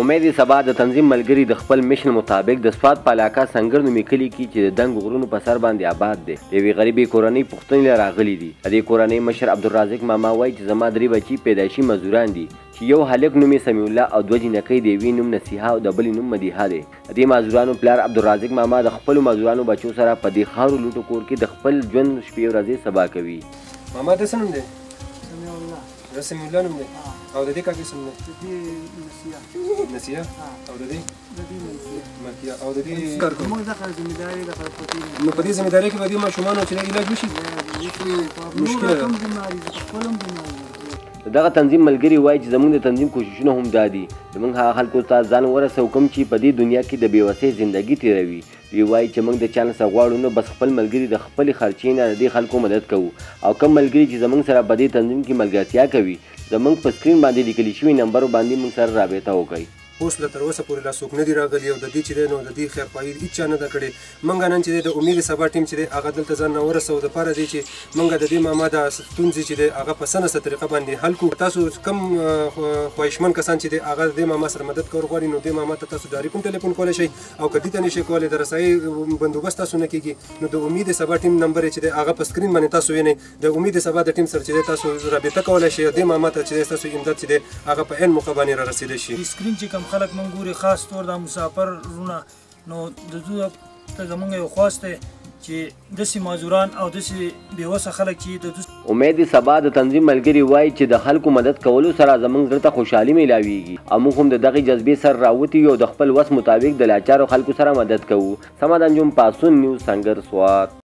امید سبا د تنظیم ملګري د خپل میشن مطابق د سوات په علاقه سنگر نومي کلي کې چې د دنګ غرونو په سر باندې آباد دی د یوې غریبې کورنۍ پوښتنې راغلي دي. د دې کورنۍ مشر عبدالرازق ماما وایي چې زما 3 بچي پیدایشي مزدوران دي چې یو هلک نوم یې سمیع الله او 2 جینکۍ د یوې نوم نصیحه او د بلې نوم مدیحه دی. د دې مزدورانو پلار عبدالرازق ماما د خپلو مزدورانو بچو سره په دې خاورو لوټو کور کې د خپل ژوند شپې ورځې سبا کوي. ماما د څه نوم دی؟ سمیع الله. د سمیع الله نوم دی او د دې کاکې څه نوم دی؟ د دې نصیحه او د دې مکیه او د دې کار کوم. موږ دغه ذمہداري د خپل نو په دې ذمہداري کې به دې ماشومانو چې علاج وشي مشکله ده. دغه تنظیم ملګري وایي چې زموږ د تنظیم کوششونه هم دا دي زموږ هغه خلکو ته ځان ورسوو کوم چې په دې دنیا کې د بېوسۍ زندګي تېروي. دوی وایي چې موږ د چا نه څه غواړو نه بس خپل ملګري د خپلې خرچې نه د دې خلکو مدد کوو او کوم ملګري چې زموږ سره په دې تنظیم کې ملګرتیا کوي زموږ په سکرین باندې لیکلي شوي نمبرو باندې موږ سره رابطه وکړئ. اوس له تر اوسه پورې لا څوک نه دي راغلي او د دې چې دی نو د دې خیرخواهي هېڅ چا نه ده کړې. موږ نن چې دی د امید سبا ټیم چې دی هغه دلته ځان نه ورسوو دپاره دی چې موږ د دې ماما د ستونزې چې دی هغه په سمه طریقه باندې حل کړو. تاسو کوم خواهشمن کسان چې دی هغه د دې ماما سره مدد کول غواړي نو دې ماما ته تاسو ډایرکټ هم ټلیفون کولی شئ او که دې ته نشئ کولی د رسایي بندوبست تاسو نه کېږي نو د امید سبا ټیم نمبر چې دی هغه په سکرین باندې تاسو وینئ. د امید سبا د ټیم سره چې دی تاسو رابطه کولی شئ دې ماما ته چې دی ستاسو امداد چې دی هغه په عین موقع باندې را رسېدی شي. سکرین چې کوم خلک موږ ګوري خاص طور د مسافر رونه نو د دوی ته زموږ یو خواست دی چې داسې مزدوران او داسې بېوسه خلک چې د دوی امید سبا د تنظیم ملګري وایي چې د خلکو مدد کولو سره زموږ زړه ته خوشحالي میلاویږي او موږ هم د دغې جذبې سره راوتي یو د خپل وس مطابق د لاچارو خلکو سره مدد کوو. سمد انجم پاسون نیوز سنگر سوات.